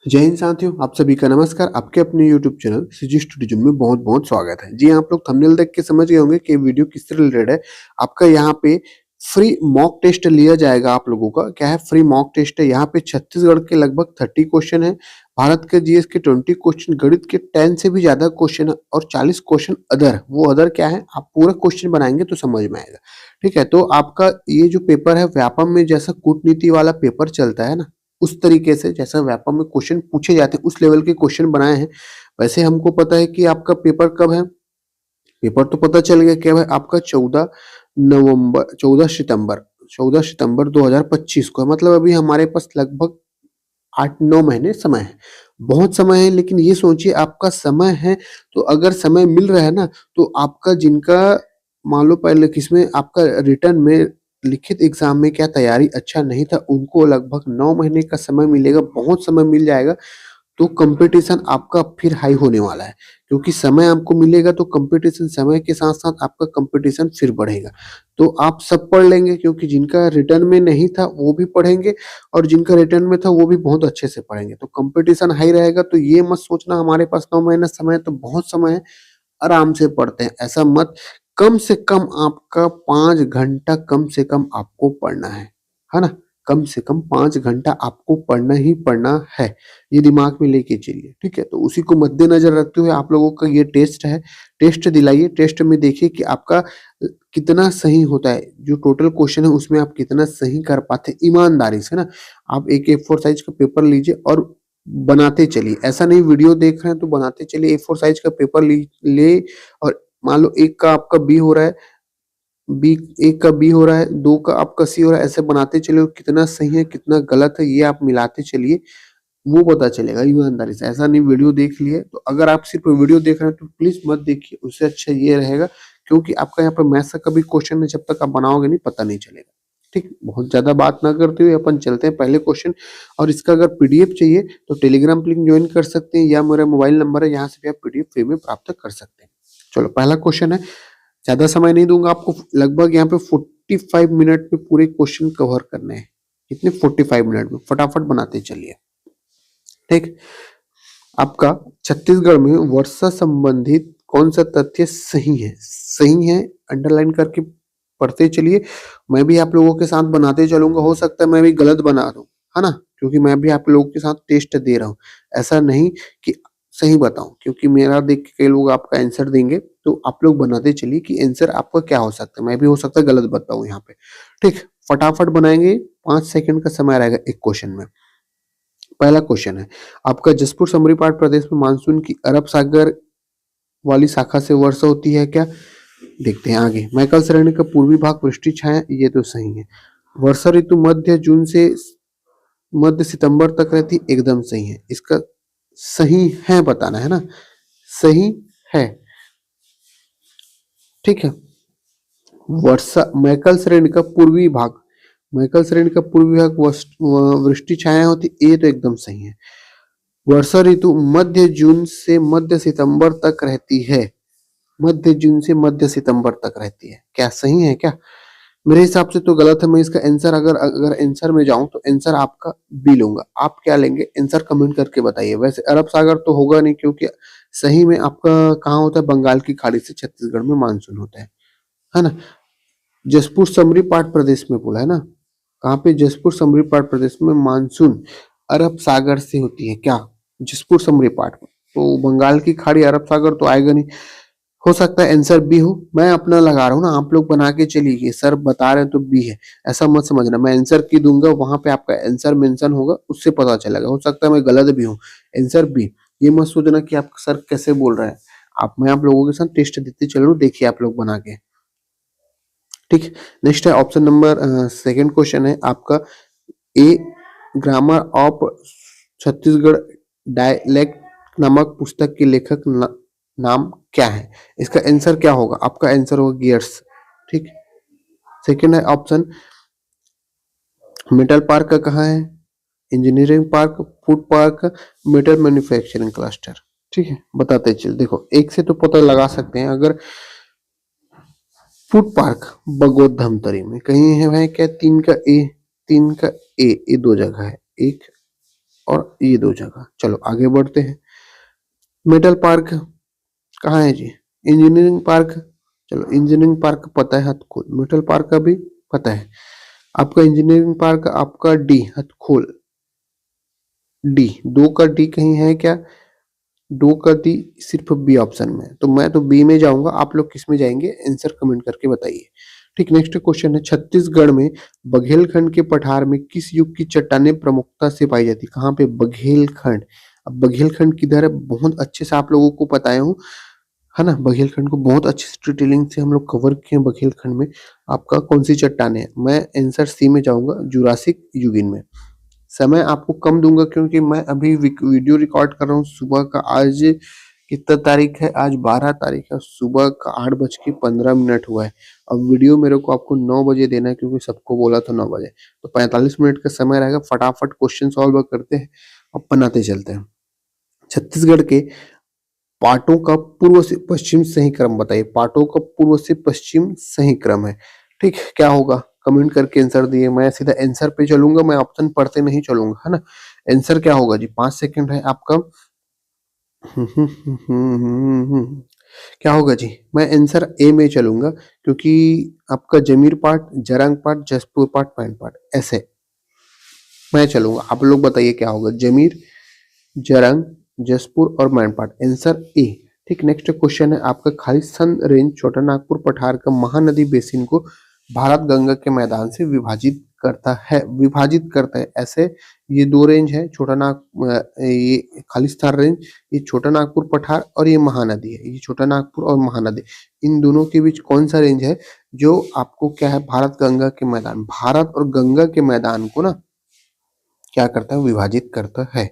जय हिंद साथियों, आप सभी का नमस्कार। आपके अपने यूट्यूब चैनल सीजी स्टूडियो में बहुत-बहुत स्वागत है। जी, आप लोग थंबनेल देख के समझ गए होंगे कि वीडियो किससे रिलेटेड है। आपका यहाँ पे फ्री मॉक टेस्ट लिया जाएगा आप लोगों का। क्या है, फ्री मॉक टेस्ट है। यहाँ पे छत्तीसगढ़ के लगभग 30 क्वेश्चन है, भारत के जीएस के 20 क्वेश्चन, गणित के 10 से भी ज़्यादा क्वेश्चन है और 40 क्वेश्चन अदर। वो अदर क्या है, आप पूरा क्वेश्चन बनाएँगे तो समझ में आएगा। ठीक है, तो आपका ये जो पेपर है, व्यापम में जैसा कूटनीति वाला पेपर चलता है ना, उस तरीके से जैसा व्यापम में क्वेश्चन पूछे जाते हैं उस लेवल के क्वेश्चन बनाए हैं। वैसे हमको पता है कि आपका पेपर कब है, पेपर तो पता चल गया क्या है आपका 14 सितंबर 2025 को है। मतलब अभी हमारे पास लगभग 8-9 महीने समय है। बहुत समय है, लेकिन ये सोचिए आपका समय है तो अगर समय मिल रहा है ना, तो आपका जिनका मान लो पहले किसमें आपका रिटर्न में लिखित एग्ज़ाम में क्या तैयारी अच्छा नहीं था, उनको लगभग 9 महीने का समय मिलेगा, बहुत समय मिल जाएगा। तो कंपटीशन आपका फिर हाई होने वाला है, क्योंकि समय आपको मिलेगा तो कंपटीशन समय के साथ-साथ आपका कंपटीशन फिर बढ़ेगा। तो आप सब पढ़ लेंगे, क्योंकि जिनका रिटर्न में नहीं था वो भी पढ़ेंगे और जिनका रिटर्न में था वो भी बहुत अच्छे से पढ़ेंगे। तो कंपटीशन हाई रहेगा, तो ये मत सोचना हमारे पास 9 महीना समय है तो बहुत समय है, आराम से पढ़ते हैं, ऐसा मत। कम से कम आपका 5 घंटा कम से कम आपको पढ़ना है ना? कम से कम 5 घंटा आपको पढ़ना ही पढ़ना है, ये दिमाग में लेके चलिए, ठीक है? तो उसी को मद्देनज़र रखते हुए आप लोगों का ये टेस्ट है, टेस्ट दिलाइए, टेस्ट में देखिए कि आपका कितना सही होता है, जो टोटल क्वेश्चन है उसमें आप कितना सही कर पाते हैं ईमानदारी से ना। आप एक ए4 साइज़ का पेपर लीजिए और बनाते चलिए, ऐसा नहीं वीडियो देख रहे हैं तो बनाते चलिए। ए4 साइज़ का पेपर ले और मान लो 1 का आपका बी हो रहा है, बी 1 का बी हो रहा है, 2 का आपका सी हो रहा है, ऐसे बनाते चलिए और कितना सही है, कितना गलत है, ये आप मिलाते चलिए, वो पता चलेगा ईमानदारी से। ऐसा नहीं वीडियो देख लिए, तो अगर आप सिर्फ़ वीडियो देख रहे हैं तो प्लीज़ मत देखिए, उससे अच्छा ये रहेगा, क्योंकि आपका यहाँ पे मैथ्स का कभी क्वेश्चन है, जब तक आप बनाओगे नहीं पता नहीं चलेगा। ठीक, बहुत ज़्यादा बात ना करते हुए अपन चलते हैं पहले क्वेश्चन। और इसका अगर पीडीएफ चाहिए तो टेलीग्राम लिंक जॉइन कर सकते हैं या मेरा मोबाइल नंबर है, यहाँ से भी आप पीडीएफ फ्री में प्राप्त कर सकते हैं। चलो पहला क्वेश्चन है, ज़्यादा समय नहीं दूँगा आपको, लगभग यहाँ पे 45 मिनट में पूरे क्वेश्चन कवर करने हैं। कितने? 45 मिनट में, फटाफट बनाते चलिए। ठीक, आपका छत्तीसगढ़ में वर्षा संबंधित कौन सा तथ्य सही है? सही है, अंडरलाइन करके पढ़ते चलिए। मैं भी आप लोगों के साथ बनाते चलूँगा, हो सकता है मैं भी गलत बना दूँ, है ना? क्योंकि मैं भी आप लोगों के साथ टेस्ट दे रहा हूँ। ऐसा नहीं कि सही बताऊँ, क्योंकि मेरा देख के कई लोग आपका आंसर देंगे, तो आप लोग बनाते चलिए कि आंसर आपका क्या हो सकता है। मैं भी हो सकता है गलत बताऊँ यहाँ पे। ठीक, फटाफट बनाएँगे, 5 सेकंड का समय रहेगा एक क्वेश्चन में। पहला क्वेश्चन है, आपका जसपुर समरीपाट प्रदेश में मानसून की अरब सागर वाली शाखा से वर्षा होती है क्या? देखते हैं आगे। मैकल श्रेणी का पूर्वी भाग वृष्टि छाया, ये तो सही है। वर्षा ऋतु मध्य जून से मध्य सितंबर तक रहती, एकदम सही है। इसका सही है बताना है ना, सही है। ठीक है, वर्षा मैकल श्रेणी का पूर्वी भाग, मैकल श्रेणी का पूर्वी भाग वृष्टि छाया होती, ये तो एकदम सही है। वर्षा ऋतु मध्य जून से मध्य सितंबर तक रहती है, मध्य जून से मध्य सितंबर तक रहती है। क्या सही है क्या? मेरे हिसाब से तो गलत है। मैं इसका आंसर अगर अगर आंसर में जाऊं तो आंसर आपका बी लूंगा। आप क्या लेंगे? आंसर कमेंट करके बताइए। वैसे अरब सागर तो होगा नहीं, क्योंकि सही में आपका कहाँ होता है, बंगाल की खाड़ी से छत्तीसगढ़ में मानसून होता है ना? जसपुर समरी पाट प्रदेश में बोला है ना, कहाँ पे? जसपुर समरी पाट प्रदेश में मानसून अरब सागर से होती है क्या? जसपुर समरी पाट में तो बंगाल की खाड़ी, अरब सागर तो आएगा नहीं। हो सकता है आंसर बी हो, मैं अपना लगा रहा हूँ ना, आप लोग बना के चलिए। सर बता रहे हैं तो बी है, ऐसा मत समझना। मैं आंसर की दूंगा, वहां पे आपका आंसर मेंशन होगा, उससे पता चलेगा। हो सकता है मैं गलत भी हूँ, आंसर बी। ये मत सोचना कि आप सर कैसे बोल रहे हैं। मैं आप लोगों के साथ टेस्ट देते चल रहा हूँ, देखिए आप लोग बना के। ठीक, नेक्स्ट है ऑप्शन नंबर सेकंड क्वेश्चन है आपका, ए ग्रामर ऑफ छत्तीसगढ़ डायलेक्ट नामक पुस्तक के लेखक नाम क्या है? इसका आंसर क्या होगा? आपका आंसर होगा गियर्स। ठीक, सेकंड है ऑप्शन, मेटल पार्क का कहाँ है? Engineering park, food park, metal manufacturing cluster. ठीक है, बताते चल। देखो, एक से तो पता लगा सकते हैं। अगर फूड पार्क बगोद धमतरी में कहीं है क्या? 3 का ए, 3 का ए, ये 2 जगह है, एक और ये 2 जगह। चलो आगे बढ़ते हैं। मेटल पार्क कहाँ है जी? Engineering park. चलो इंजीनियरिंग पार्क पता है, हथखोल। मेटल पार्क का भी पता है आपका। इंजीनियरिंग पार्क आपका डी, हथखोल डी। 2 का डी कहीं है क्या? 2 का डी सिर्फ बी ऑप्शन में है, तो मैं तो बी में जाऊंगा। आप लोग किस में जाएंगे? आंसर कमेंट करके बताइए। ठीक, नेक्स्ट क्वेश्चन है, छत्तीसगढ़ में बघेलखंड के पठार में किस युग की चट्टानें प्रमुखता से पाई जाती? कहाँ पे? बघेलखंड। अब बघेलखंड किधर है? बहुत अच्छे से आप लोगों को बताया हूँ, है ना। बघेलखंड को बहुत अच्छे से डिटेलिंग से हम लोग कवर किए हैं। बघेलखंड में आपका कौन सी चट्टानें है? मैं आंसर सी में जाऊंगा, जुरासिक युगीन में। समय आपको कम दूंगा क्योंकि मैं अभी वीडियो रिकॉर्ड कर रहा हूँ सुबह का। आज कितना तारीख है? आज 12 तारीख है। सुबह का 8:15 हुआ है। अब वीडियो मेरे को आपको 9 बजे देना है क्योंकि सबको बोला था 9 बजे। तो 45 मिनट का समय रहेगा। फटाफट क्वेश्चन सॉल्व करते हैं और बनाते चलते हैं। छत्तीसगढ़ के पाटों का पूर्व से पश्चिम सही क्रम बताइए। पाटों का पूर्व से पश्चिम सही क्रम है। ठीक, क्या होगा? कमेंट करके आंसर दिए। मैं सीधा आंसर पे चलूंगा, मैं ऑप्शन पढ़ते नहीं चलूंगा, है ना। आंसर क्या होगा जी? 5 सेकंड है आपका। क्या होगा जी? मैं आंसर ए में चलूंगा क्योंकि आपका जमीर पाठ, जरंग पाठ, जसपुर पाठ, पैंट पाठ, ऐसे मैं चलूंगा। आप लोग बताइए क्या होगा? जमीर, जरंग, जसपुर और मैनपाट। Answer A. ठीक, नेक्स्ट क्वेश्चन है आपका, खालिस्तान रेंज छोटा नागपुर पठार का महानदी बेसिन को भारत गंगा के मैदान से विभाजित करता है। विभाजित करता है ऐसे। ये 2 रेंज है, ये खालिस्तान रेंज, ये छोटा नागपुर पठार और ये महानदी है। ये छोटा नागपुर और महानदी, इन दोनों के बीच कौन सा रेंज है जो आपको क्या है? भारत गंगा के मैदान, भारत और गंगा के मैदान को ना क्या करता है? विभाजित करता है।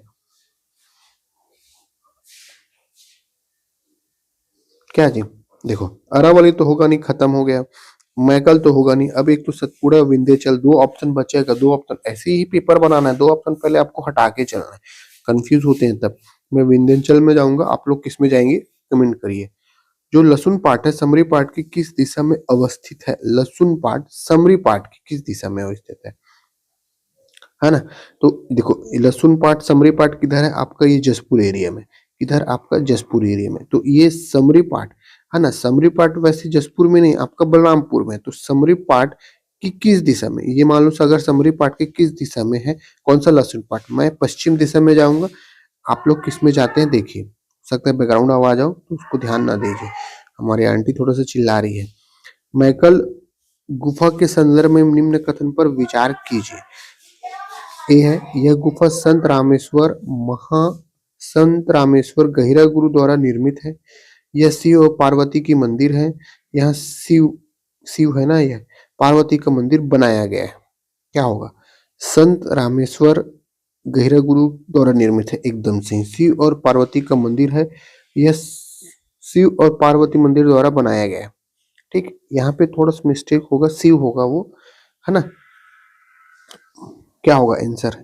क्या जी? देखो, अरावली तो होगा नहीं, खत्म हो गया। मैकल तो होगा नहीं। अब एक तो सतपुड़ा, विंध्याचल, 2 ऑप्शन बचेगा। 2 ऑप्शन ऐसे ही पेपर बनाना है, 2 ऑप्शन पहले आपको हटा के चलना है, कंफ्यूज होते हैं तब। मैं विंध्याचल में जाऊंगा, आप लोग किस में जाएंगे? कमेंट करिए। जो लसुन पाठ है समरी पाठ की किस दिशा में अवस्थित है? लसुन पाठ समरी पाठ की किस दिशा में अवस्थित है ना। तो देखो, लहसुन पाठ, समरी पाठ किधर है आपका? ये जसपुर एरिया में। इधर आपका जसपुर एरिया में। तो ये समरी पाठ है ना। समरी पाठ वैसे जसपुर में नहीं, आपका बलरामपुर में। तो समरी पाठ की किस दिशा में? ये मान लो अगर समरी पाठ की किस दिशा में है, कौन सा लहसुन पाठ? मैं पश्चिम दिशा में जाऊंगा। आप लोग किस में जाते हैं? देखिए, हो सकता है बैकग्राउंड आवाज आओ तो उसको ध्यान ना दीजिए। हमारी आंटी थोड़ा सा चिल्ला रही है। मैकल गुफा के संदर्भ में निम्न कथन पर विचार कीजिए। ये है, यह गुफा संत रामेश्वर गहिरा गुरु द्वारा निर्मित है। यह शिव और पार्वती की मंदिर है। यहाँ शिव शिव है ना, यह पार्वती का मंदिर बनाया गया है। क्या होगा? संत रामेश्वर गहिरा गुरु द्वारा निर्मित है, एकदम सही। शिव और पार्वती का मंदिर है। यह शिव और पार्वती मंदिर द्वारा बनाया गया है। ठीक, यहाँ पे थोड़ा सा मिस्टेक होगा, शिव होगा वो, है ना। क्या होगा आंसर?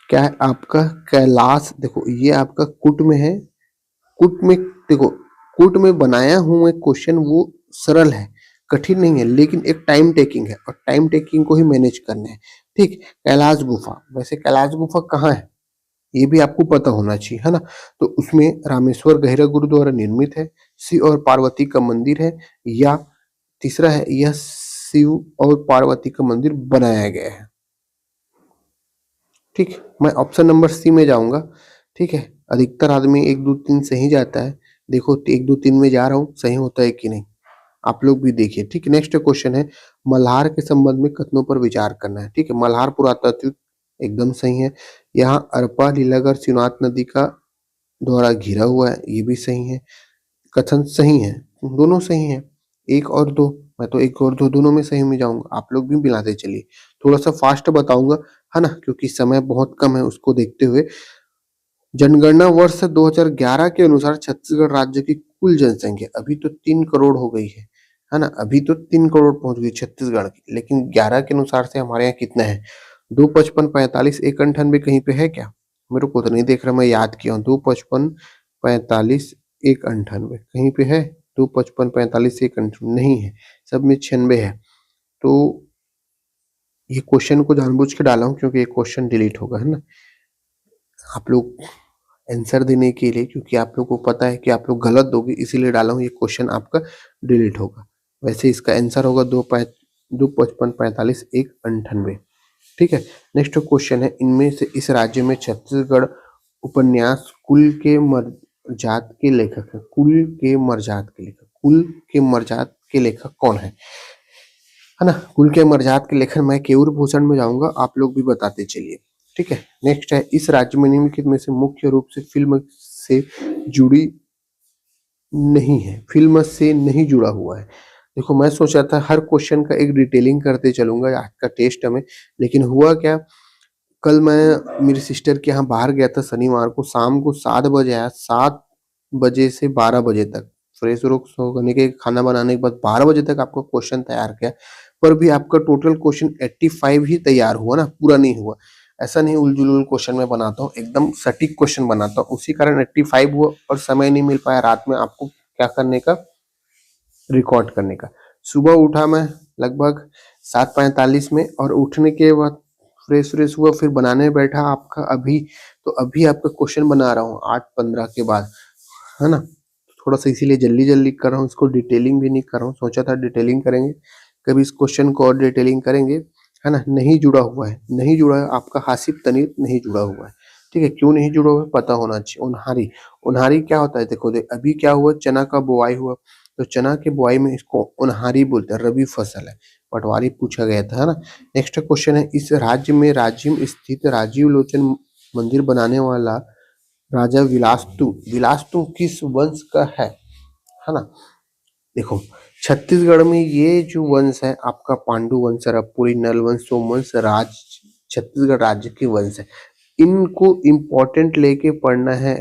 क्या है आपका? कैलाश। देखो, ये आपका कुट में है। कुट में देखो, कुट में बनाया हूं एक क्वेश्चन, वो सरल है, कठिन नहीं है, लेकिन एक टाइम टेकिंग है और टाइम टेकिंग को ही मैनेज करना है। ठीक, कैलाश गुफा। वैसे कैलाश गुफा कहाँ है ये भी आपको पता होना चाहिए, है ना। तो उसमें रामेश्वर गहरा गुरु द्वारा निर्मित है, शिव और पार्वती का मंदिर है, या तीसरा है यह शिव और पार्वती का मंदिर बनाया गया है। ठीक, मैं ऑप्शन नंबर सी में जाऊंगा। ठीक है, अधिकतर आदमी 1 2 3 सही जाता है। देखो 1 2 3 में जा रहा हूँ, सही होता है कि नहीं, आप लोग भी देखिए। ठीक, नेक्स्ट क्वेश्चन है, मल्हार के संबंध में कथनों पर विचार करना है। ठीक है, मल्हार पुरातात्विक एकदम सही है। यहाँ अरपा लीलागढ़ शिवनाथ नदी का द्वारा घिरा हुआ है, ये भी सही है। कथन सही है, दोनों सही है। 1 और 2, मैं तो 1 और 2 दोनों में सही में जाऊंगा। आप लोग भी मिलाते चलिए। थोड़ा सा फास्ट बताऊंगा, है ना, क्योंकि समय बहुत कम है, उसको देखते हुए। जनगणना वर्ष 2011 के अनुसार छत्तीसगढ़ राज्य की कुल जनसंख्या अभी तो 3 करोड़ हो गई है ना। अभी तो 3 करोड़ पहुंच गई छत्तीसगढ़ की, लेकिन 11 के अनुसार से हमारे यहाँ कितना है? 2 55 45 1 98 कहीं पे है क्या? मेरे को तो नहीं देख रहा, मैं याद किया हूँ। 2 55 45 1 98 कहीं पे है? 2 55 45 1 98 नहीं है, सब में 96 है। तो ये क्वेश्चन को जानबूझ के डाला हूँ क्योंकि ये क्वेश्चन डिलीट होगा, है ना? आप लोग आंसर देने के लिए, क्योंकि आप लोग को पता है कि आप लोग गलत दोगे, इसीलिए डाला हूँ ये क्वेश्चन आपका डिलीट होगा। वैसे इसका आंसर होगा 2 55 45 1 98। ठीक है। नेक्स्ट क्वेश्चन है, इनमें से इस राज्य में छत्तीसगढ़ उपन्यास कुल के मरजात के लेखक है। कुल के मरजात के लेखक, कुल के मरजात के लेखक कौन है ना? कुल के मरजात के लेखक मैं केयूर भूषण में जाऊंगा, आप लोग भी बताते चलिए। ठीक है। नेक्स्ट है, इस राज्य में निम्नलिखित में से मुख्य रूप से फिल्म से जुड़ी नहीं है, फिल्म से नहीं जुड़ा हुआ है। देखो मैं सोचा था हर क्वेश्चन का एक डिटेलिंग करते चलूंगा आज का टेस्ट में, लेकिन हुआ क्या, कल मैं मेरी सिस्टर के यहाँ बाहर गया था शनिवार को, शाम को 7 बजे आया, 7 बजे से 12 बजे तक फ्रेश व्रेश होने के खाना बनाने के बाद 12 बजे तक आपका क्वेश्चन तैयार किया, पर भी आपका टोटल क्वेश्चन 85 ही तैयार हुआ ना, पूरा नहीं हुआ। ऐसा नहीं उलझुल क्वेश्चन मैं बनाता हूँ, एकदम सटीक क्वेश्चन बनाता हूँ, उसी कारण 85 हुआ और समय नहीं मिल पाया रात में आपको क्या करने का, रिकॉर्ड करने का। सुबह उठा मैं लगभग 7:45 में, और उठने के बाद फ्रेश व्रेश हुआ, फिर बनाने बैठा आपका अभी, तो अभी आपका क्वेश्चन बना रहा हूँ 8:15 के बाद, है ना? थोड़ा सा इसीलिए जल्दी जल्दी कर रहा हूँ, इसको डिटेलिंग भी नहीं कर रहा हूँ, सोचा था डिटेलिंग करेंगे, कभी इस क्वेश्चन को और डिटेलिंग करेंगे, है ना? नहीं जुड़ा हुआ है, नहीं जुड़ा है आपका हासिब तनीर नहीं जुड़ा हुआ है। ठीक है, क्यों नहीं जुड़ा हुआ है पता होना चाहिए। उन्हारी, उन्हारी क्या होता है? देखो अभी क्या हुआ, चना का बुआई हुआ, तो चना के बुआई में इसको उन्हारी बोलते हैं, रबी फसल है, पटवारी पूछा गया था, है ना? नेक्स्ट क्वेश्चन है, इस राज्य में राजिम स्थित राजीव लोचन मंदिर बनाने वाला राजा विलास्तु, विलास्तु किस वंश का है ना? देखो छत्तीसगढ़ में ये जो वंश है आपका पांडु वंश, सरपुरी, नल वंश, सोमवंश, राज छत्तीसगढ़ राज्य के वंश है। इनको इम्पोर्टेंट लेके पढ़ना है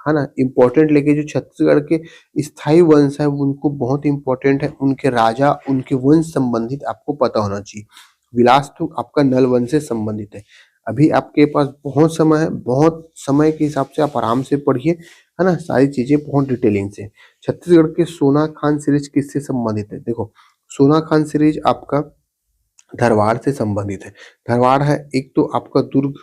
ना? इम्पोर्टेंट लेके, जो छत्तीसगढ़ के स्थायी वंश है उनको बहुत इंपॉर्टेंट है, उनके राजा, उनके वंश संबंधित आपको पता होना चाहिए। विलास्तु आपका नल वंश से संबंधित है। अभी आपके पास बहुत समय है, बहुत समय के हिसाब से आप आराम से पढ़िए, है ना? सारी चीजें बहुत डिटेलिंग से। छत्तीसगढ़ के सोना खान सीरीज किससे संबंधित है? देखो सोना खान सीरीज आपका धरवाड़ से संबंधित है। धरवाड़ है एक तो आपका दुर्ग,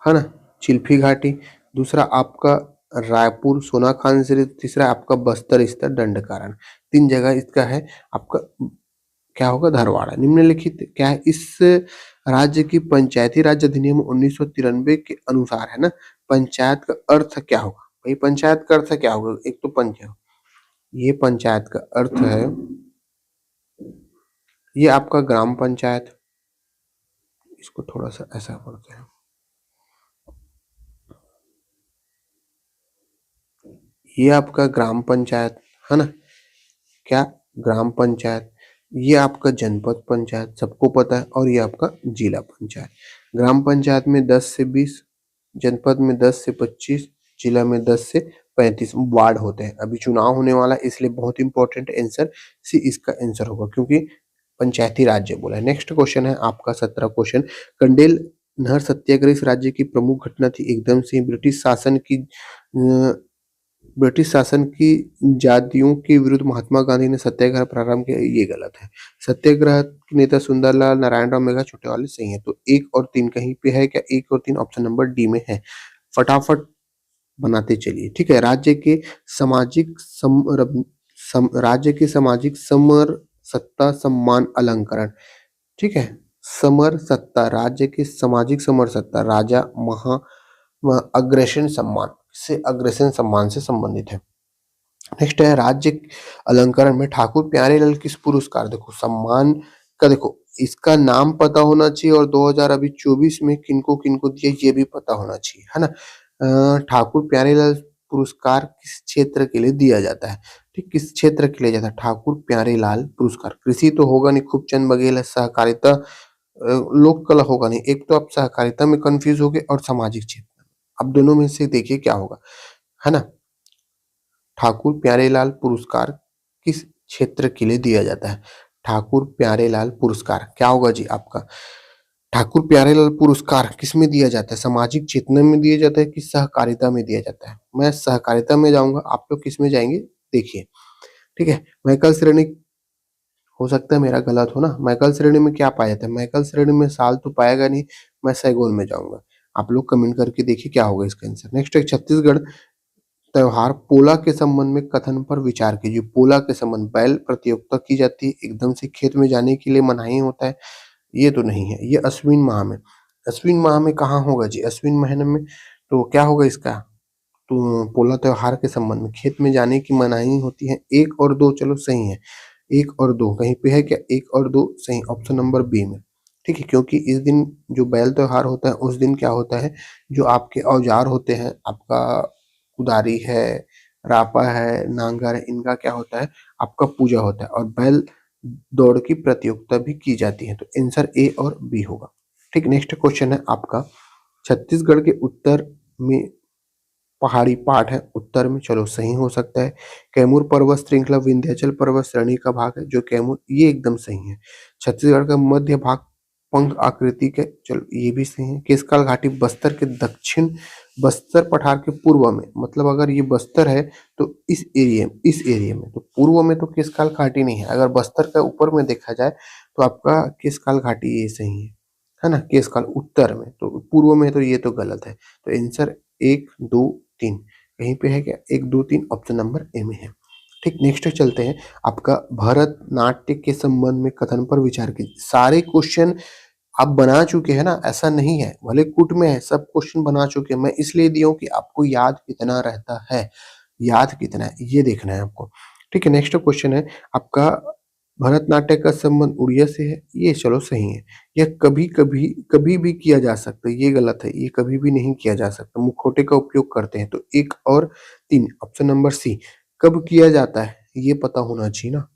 है ना, चिल्फी घाटी, दूसरा आपका रायपुर सोना खान सीरीज, तीसरा आपका बस्तर स्तर दंडकारण्य, 3 जगह इसका है। आपका क्या होगा? धरवाड़ है। निम्नलिखित क्या है? इस राज्य की पंचायती राज अधिनियम 1993 के अनुसार, है ना, पंचायत का अर्थ क्या होगा? भाई पंचायत का अर्थ क्या होगा? एक तो पंचायत, ये पंचायत का अर्थ है, ये आपका ग्राम पंचायत, इसको थोड़ा सा ऐसा पढ़ते हैं, ये आपका ग्राम पंचायत, है ना? क्या? ग्राम पंचायत। ये आपका जनपद पंचायत सबको पता है, और ये आपका जिला पंचायत। ग्राम पंचायत में 10 से 20, जनपद में 10 से 25, जिला में 10 से 35 वार्ड होते हैं। अभी चुनाव होने वाला है, इसलिए बहुत इंपॉर्टेंट आंसर सी इसका आंसर होगा, क्योंकि पंचायती राज्य बोला है। नेक्स्ट क्वेश्चन है आपका 17 क्वेश्चन, कंडेल नहर सत्याग्रह इस राज्य की प्रमुख घटना थी। एकदम से ब्रिटिश शासन की जातियों के विरुद्ध महात्मा गांधी ने सत्याग्रह प्रारंभ किया, ये गलत है। सत्याग्रह के नेता सुंदरलाल नारायणराव मेघा छोटेवाली सही है, तो 1 और 3 कहीं पे है क्या? 1 और 3 ऑप्शन नंबर डी में है। फटाफट बनाते चलिए। ठीक है, राज्य के सामाजिक समर सत्ता सम्मान अलंकरण। ठीक है, समर सत्ता, राज्य की सामाजिक समर सत्ता, राजा महा अग्रसेन सम्मान से, अग्रसेन सम्मान से संबंधित है। नेक्स्ट है, राज्य अलंकरण में ठाकुर प्यारेलाल किस पुरस्कार, देखो सम्मान का, देखो इसका नाम पता होना चाहिए, और 2000 अभी 24 में किनको किनको दिया ये भी पता होना चाहिए, है ना? ठाकुर प्यारेलाल पुरस्कार किस क्षेत्र के लिए दिया जाता है? ठीक, किस क्षेत्र के लिए जाता है ठाकुर प्यारेलाल पुरस्कार? कृषि तो होगा नहीं, खूबचंद बघेल है, सहकारिता, लोक कला होगा नहीं, एक तो आप सहकारिता में कंफ्यूज हो गए, और सामाजिक क्षेत्र, अब दोनों में से देखिए क्या होगा, है ना? ठाकुर प्यारेलाल पुरस्कार किस क्षेत्र के लिए दिया जाता है? ठाकुर प्यारेलाल पुरस्कार क्या होगा जी आपका? ठाकुर प्यारेलाल पुरस्कार किस में दिया जाता है? सामाजिक चेतना में दिया जाता है कि सहकारिता में दिया जाता है? मैं सहकारिता में जाऊंगा, आप लोग किस में जाएंगे देखिए। ठीक है, महकल श्रेणी हो सकता है मेरा गलत हो ना। मैकल श्रेणी में क्या पाया जाता है? मैकल श्रेणी में साल तो पाएगा नहीं, मैं सैगोल में जाऊँगा। आप लोग कमेंट करके देखिए क्या होगा इसका आंसर। नेक्स्ट है छत्तीसगढ़ त्योहार पोला के संबंध में कथन पर विचार कीजिए। पोला के संबंध बैल प्रतियोगिता की जाती है, एकदम से खेत में जाने के लिए मनाही होता है, ये तो नहीं है। ये अश्विन माह में, अश्विन माह में कहाँ होगा जी? अश्विन महीने में तो क्या होगा इसका? तो पोला त्योहार के संबंध में खेत में जाने की मनाही होती है। 1 और 2 चलो सही है। 1 और 2 कहीं पे है क्या? 1 और 2 सही, ऑप्शन नंबर बी में। ठीक है, क्योंकि इस दिन जो बैल त्योहार होता है उस दिन क्या होता है, जो आपके औजार होते हैं, आपका कुदारी है, रापा है, नांगर है, इनका क्या होता है, आपका पूजा होता है और बैल दौड़ की प्रतियोगिता भी की जाती है। तो आंसर ए और बी होगा। ठीक, नेक्स्ट क्वेश्चन है आपका छत्तीसगढ़ के उत्तर में पहाड़ी पाठ है, उत्तर में चलो सही हो सकता है। कैमूर पर्वत श्रृंखला विंध्याचल पर्वत श्रेणी का भाग है, जो कैमूर ये एकदम सही है। छत्तीसगढ़ का मध्य भाग पंख आकृति के, चलो ये भी सही है। केशकाल घाटी बस्तर के दक्षिण, बस्तर पठार के पूर्व में, मतलब अगर ये बस्तर है तो इस एरिया में, तो पूर्व में तो केशकाल घाटी नहीं है। अगर बस्तर का ऊपर में देखा जाए तो आपका केशकाल घाटी ये सही है ना। केशकाल उत्तर में, तो पूर्व में तो ये तो गलत है। तो आंसर 1 2 3 कहीं पे है क्या? 1 2 3 ऑप्शन नंबर ए में है। ठीक, नेक्स्ट चलते हैं आपका भरतनाट्य के संबंध में कथन पर विचार कीजिए। सारे क्वेश्चन आप बना चुके हैं ना, ऐसा नहीं है, भले कूट में है, सब क्वेश्चन बना चुके हैं। मैं इसलिए दिया हूँ कि आपको याद कितना रहता है, याद कितना है ये देखना है आपको। ठीक है, नेक्स्ट क्वेश्चन है आपका भरतनाट्य का संबंध उड़िया से है, ये चलो सही है। यह कभी भी किया जा सकता है, ये गलत है, ये कभी भी नहीं किया जा सकता। मुखौटे का उपयोग करते हैं, तो 1 और 3 ऑप्शन नंबर सी। कब किया जाता है ये पता होना चाहिए ना।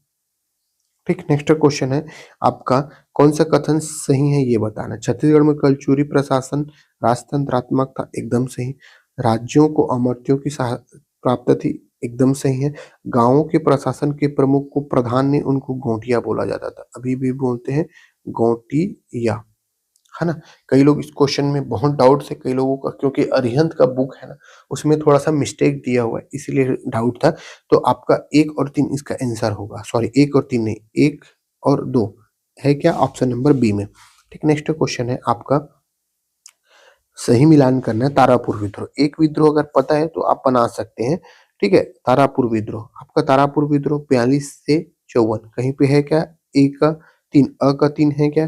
ठीक, नेक्स्ट क्वेश्चन है आपका कौन सा कथन सही है ये बताना। छत्तीसगढ़ में कलचुरी प्रशासन राजतंत्रात्मक था, एकदम सही। राज्यों को अमर्त्यों की प्राप्त थी, एकदम सही है। गांवों के प्रशासन के प्रमुख को प्रधान ने उनको गोटिया बोला जाता था, अभी भी बोलते हैं गोटिया, है ना। कई लोग इस क्वेश्चन में बहुत डाउट है कई लोगों का, क्योंकि अरिहंत का बुक है ना, उसमें थोड़ा सा मिस्टेक दिया हुआ है, इसीलिए डाउट था। तो आपका 1 और 3 इसका आंसर होगा। सॉरी, 1 और 3 नहीं, 1 और 2 है क्या? ऑप्शन नंबर बी में। ठीक, नेक्स्ट क्वेश्चन है आपका सही मिलान करना है तारापुर विद्रोह। एक विद्रोह अगर पता है तो आप बना सकते हैं। ठीक है, तारापुर विद्रोह, आपका तारापुर विद्रोह 42 से 54 कहीं पे है क्या? ए का 3, अ का 3 है क्या?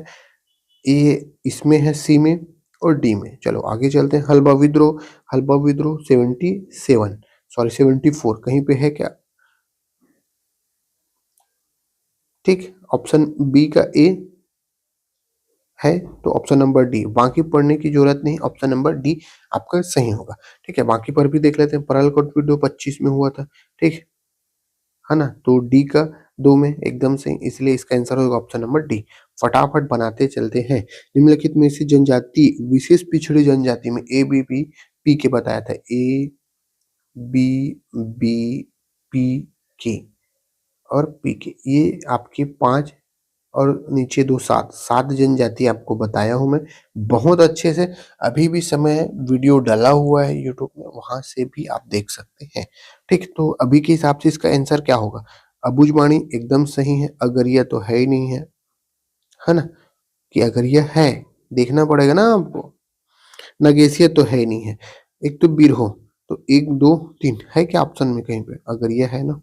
ए इसमें है, सी में और डी में। चलो आगे चलते हैं। हल्बा विद्रोह 77, सॉरी 74 कहीं पे है क्या? ठीक, ऑप्शन बी का ए है, तो ऑप्शन नंबर डी। बाकी पढ़ने की जरूरत नहीं, ऑप्शन नंबर डी आपका सही होगा। ठीक है, बाकी पर भी देख लेते हैं। परलकोट विद्रोह 25 में हुआ था, ठीक है ना, तो डी का 2 में एकदम सही, इसलिए इसका आंसर होगा ऑप्शन नंबर डी। फटाफट बनाते चलते हैं। निम्नलिखित में से जनजाति विशेष पिछड़ी जनजाति में ए बी पी पी के बताया था, ए बी बी पी के और पी के, ये आपके 5 और नीचे 2 7 जनजाति आपको बताया हूँ मैं बहुत अच्छे से। अभी भी समय है, वीडियो डला हुआ है यूट्यूब में, वहां से भी आप देख सकते हैं। ठीक, तो अभी के हिसाब से इसका आंसर क्या होगा? अबुझमाणी एकदम सही है, अगरिया तो है ही नहीं है ना, कि अगरिया है, देखना पड़ेगा ना आपको। नगेसिया तो है ही नहीं है। एक तो बिरहो, तो 1 2 3 है क्या ऑप्शन में कहीं पे? अगरिया है ना,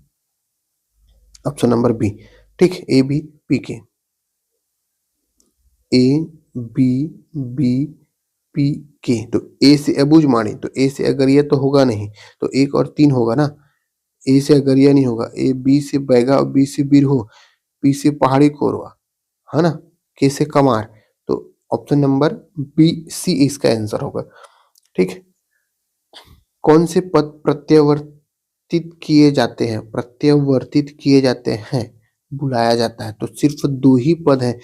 ऑप्शन नंबर बी। ठीक, ए बी पी के, ए बी बी पी के, तो ए से अबुझमाड़ी, तो ए से अगरिया तो होगा नहीं, तो 1 और 3 होगा ना। ए से अगरिया नहीं होगा, ए बी से बैगा, बी से बिरहो, पी से पहाड़ी कोरवा, है ना, के से कमार, तो ऑप्शन नंबर बी सी इसका आंसर होगा। ठीक, कौन से पद प्रत्यावर्तित किए जाते हैं? प्रत्यावर्तित किए जाते हैं, बुलाया जाता है, तो सिर्फ 2 ही पद हैं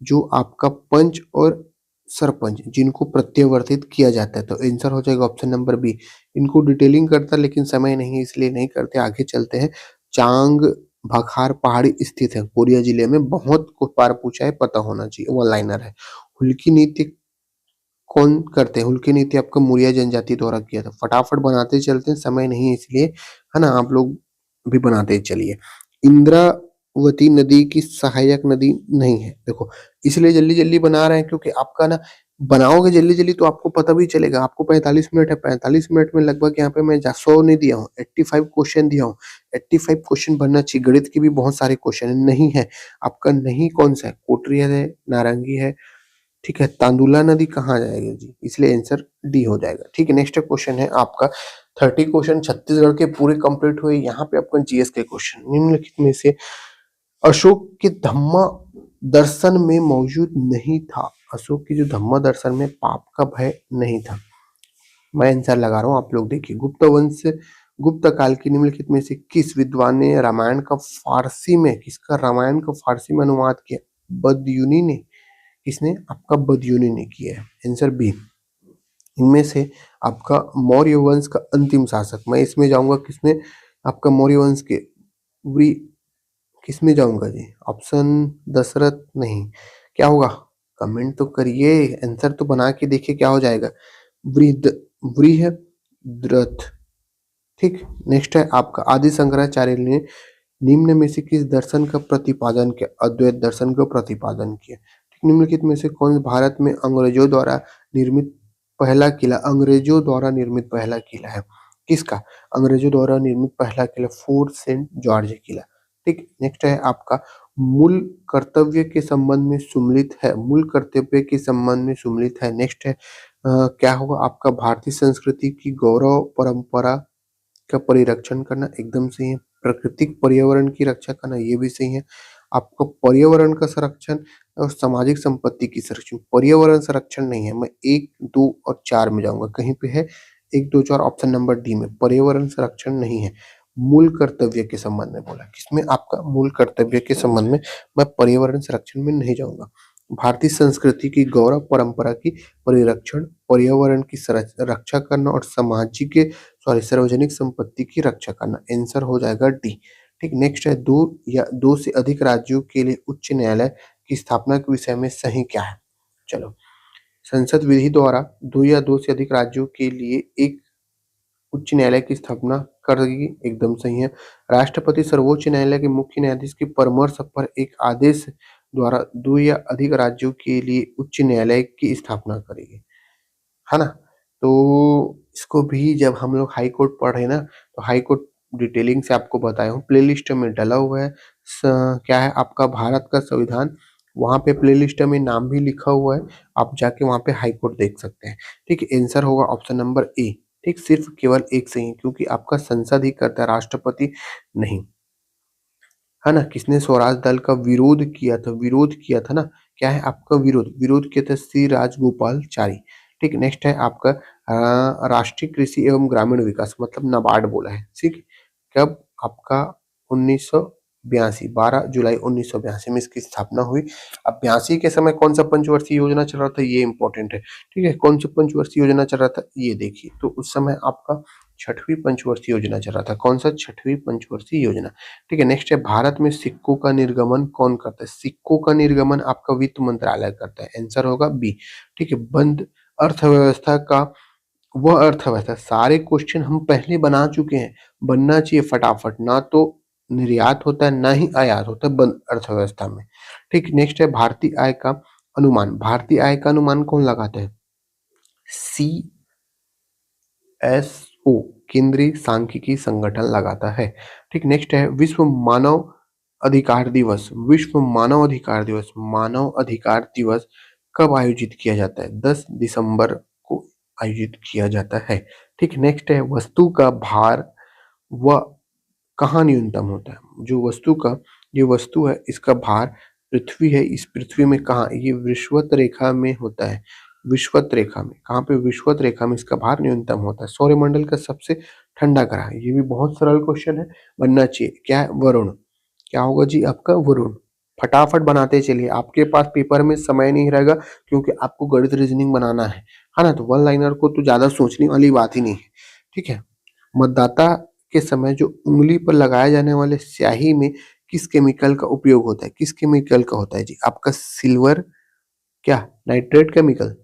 जो आपका पंच और सरपंच, जिनको प्रत्यावर्तित किया जाता है, तो आंसर हो जाएगा ऑप्शन नंबर बी। इनको डिटेलिंग करता लेकिन समय नहीं है इसलिए नहीं करते, आगे चलते हैं। चांग भाखार पहाड़ी स्थित है, कोरिया जिले में, बहुत बार पूछा है, पता होना चाहिए, वन लाइनर है। हुल्की नीति कौन करते हैं? हुल्की नीति आपका मुरिया जनजाति द्वारा किया था। फटाफट बनाते चलते हैं, समय नहीं है इसलिए, है ना, आप लोग भी बनाते चलिए। इंदिरा वती नदी की सहायक नदी नहीं है। देखो, इसलिए जल्दी-जल्दी बना रहे हैं क्योंकि आपका ना बनाओगे जल्दी-जल्दी तो आपको पता भी चलेगा। आपको 45 मिनट है, 45 मिनट में लगभग यहाँ पे मैं जा 100 नहीं दिया हूँ, 85 क्वेश्चन दिया हूँ। 85 क्वेश्चन बनना चाहिए। गणित के भी बहुत सारे क्वेश्चन हैं, नहीं है। आपका नहीं कौन-सा है? कोटरिया है, नारंगी है, ठीक है। तांदुला नदी कहाँ जाएगी जी? इसलिए आंसर डी हो जाएगा। ठीक है, नेक्स्ट क्वेश्चन है आपका 30 क्वेश्चन छत्तीसगढ़ के पूरे कंप्लीट हुए। यहाँ पे आपका जीएस के क्वेश्चन, निम्नलिखित में से अशोक के धम्मा दर्शन में मौजूद नहीं था। अशोक की जो धम्मा दर्शन में पाप का भय नहीं था। मैं आंसर लगा रहा हूँ, आप लोग देखिए। गुप्त वंश गुप्त काल की निम्नलिखित में से किस विद्वान ने रामायण का फारसी में किसका रामायण का फारसी में अनुवाद किया? बदयूनी ने। किसने? आपका बदयूनी ने किया है। Answer B. इनमें से आपका मौर्य वंश का अंतिम शासक, मैं इसमें जाऊंगा किसमें? आपका मौर्य वंश के वृ किसमें जाऊंगा जी? ऑप्शन दशरथ नहीं, क्या होगा? कमेंट तो करिए, आंसर तो बना के देखिए क्या हो जाएगा। वृद वृहद्रथ। ठीक, नेक्स्ट है आपका आदि शंकराचार्य ने निम्न में से किस दर्शन का प्रतिपादन किया? अद्वैत दर्शन का प्रतिपादन किया। ठीक, निम्नलिखित में से कौन भारत में अंग्रेजों द्वारा निर्मित पहला किला? अंग्रेजों द्वारा निर्मित पहला किला है किसका? अंग्रेजों द्वारा निर्मित पहला किला फोर्ट सेंट जॉर्ज किला। ठीक, नेक्स्ट है आपका मूल कर्तव्य के संबंध में सुमिलित है। मूल कर्तव्य के संबंध में सुमिलित है। नेक्स्ट है क्या होगा आपका? भारतीय संस्कृति की गौरव परंपरा का परिरक्षण करना, एकदम सही है। प्राकृतिक पर्यावरण की रक्षा करना, ये भी सही है। आपका पर्यावरण का संरक्षण और सामाजिक संपत्ति की संरक्षण। पर्यावरण संरक्षण नहीं है, मैं 1, 2 और 4 में जाऊंगा। कहीं पे है 1, 2, 4 ऑप्शन नंबर डी में। पर्यावरण संरक्षण नहीं है। मूल कर्तव्य के संबंध में बोला, किसमें? आपका मूल कर्तव्य के संबंध में। मैं पर्यावरण संरक्षण में नहीं जाऊंगा। भारतीय संस्कृति की गौरव परंपरा की परिरक्षण, पर्यावरण की रक्षा करना और सामाजिक सार्वजनिक संपत्ति की रक्षा करना। आंसर हो जाएगा डी। ठीक, नेक्स्ट है दो या दो से अधिक राज्यों के लिए उच्च न्यायालय की स्थापना के विषय में सही क्या है? चलो, संसद विधि द्वारा दो या दो से अधिक राज्यों के लिए एक उच्च न्यायालय की स्थापना करेगी, एकदम सही है। राष्ट्रपति सर्वोच्च न्यायालय के मुख्य न्यायाधीश की परामर्श पर एक आदेश द्वारा दो या अधिक राज्यों के लिए उच्च न्यायालय की स्थापना करेगी, है ना? तो इसको भी जब हम लोग हाई कोर्ट पढ़ रहे हैं ना, तो हाई कोर्ट डिटेलिंग से आपको बताया हूँ। प्लेलिस्ट में डाला हुआ है क्या है आपका भारत का संविधान, वहाँ पे प्लेलिस्ट में नाम भी लिखा हुआ है। आप जाके वहाँ पे हाई कोर्ट देख सकते हैं। ठीक है, आंसर होगा ऑप्शन नंबर ए। ठीक, सिर्फ केवल एक सही है क्योंकि आपका संसद ही करता है, राष्ट्रपति नहीं, है ना? किसने स्वराज दल का विरोध किया था? विरोध किया था ना, क्या है आपका विरोध किया था श्री राजगोपालचारी। ठीक, नेक्स्ट है आपका राष्ट्रीय कृषि एवं ग्रामीण विकास, मतलब नाबार्ड बोला है। ठीक, कब? आपका 1982, 12 जुलाई 1982 में इसकी स्थापना हुई। अब 82 के समय कौन सा पंचवर्षीय योजना चल रहा था, ये इंपॉर्टेंट है। ठीक है, कौन सा पंचवर्षीय योजना चल रहा था, ये देखिए। तो उस समय आपका छठवीं पंचवर्षीय योजना चल रहा था। कौन सा? छठवीं पंचवर्षीय योजना। ठीक है, नेक्स्ट है भारत में सिक्कों का निर्गमन कौन करता है? सिक्कों का निर्गमन आपका वित्त मंत्रालय करता है। आंसर होगा बी। ठीक है, बंद अर्थव्यवस्था का वह अर्थव्यवस्था, सारे क्वेश्चन हम पहले बना चुके हैं, बनना चाहिए फटाफट, ना तो निर्यात होता है ना ही आयात होता है बंद अर्थव्यवस्था में। ठीक, नेक्स्ट है भारतीय आय का अनुमान। भारतीय आय का अनुमान कौन लगाता है? CSO, केंद्रीय सांख्यिकी संगठन लगाता है। ठीक, नेक्स्ट है विश्व मानव अधिकार दिवस। विश्व मानव अधिकार दिवस, मानव अधिकार दिवस कब आयोजित किया जाता है? 10 दिसंबर को आयोजित किया जाता है। ठीक, नेक्स्ट है वस्तु का भार व कहाँ न्यूनतम होता है? जो वस्तु का, ये वस्तु है इसका भार पृथ्वी है, इस पृथ्वी में कहाँ? ये विषुवत रेखा में होता है। विषुवत रेखा में, कहाँ पे? विषुवत रेखा में इसका भार न्यूनतम होता है। सौरमंडल का सबसे ठंडा ग्रह है, ये भी बहुत सरल क्वेश्चन है, बनना चाहिए। क्या है? वरुण। क्या होगा जी आपका? वरुण। फटाफट बनाते चलिए, आपके पास पेपर में समय नहीं रहेगा क्योंकि आपको गणित रीजनिंग बनाना है ना? तो वन लाइनर को तो ज्यादा सोचने वाली बात ही नहीं है। ठीक है, मतदाता के समय जो उंगली पर लगाए जाने वाले स्याही में किस केमिकल का उपयोग होता है? किस केमिकल का होता है जी? आपका सिल्वर, क्या नाइट्रेट केमिकल?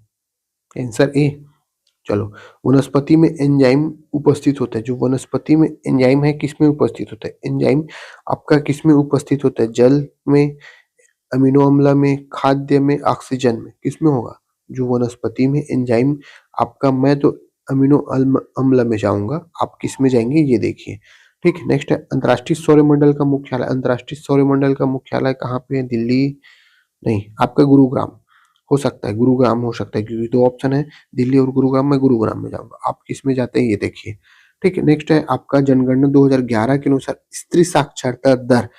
Answer A. चलो, वनस्पति में एंजाइम उपस्थित होता है। जो वनस्पति में एंजाइम है किसमें उपस्थित होता है? एंजाइम आपका किसमें उपस्थित होता है? जल में, अमीनो अम्ल में, खाद्य में, ऑक्सीजन में, किसमें होगा? जो वनस्पति में एंजाइम आपका, मैं तो अमीनो अम्ल में जाऊंगा, आप किस में जाएंगे ये देखिए। ठीक है, नेक्स्ट है अंतर्राष्ट्रीय सौरमंडल का मुख्यालय। अंतर्राष्ट्रीय सौरमंडल का मुख्यालय कहाँ पे है? दिल्ली नहीं, आपका गुरुग्राम हो सकता है, गुरुग्राम हो सकता है, क्योंकि दो ऑप्शन है, दिल्ली और गुरुग्राम। में गुरुग्राम में जाऊंगा, आप किस में जाते हैं ये देखिए। ठीक है, नेक्स्ट है आपका जनगणना 2011 के अनुसार स्त्री साक्षरता दर।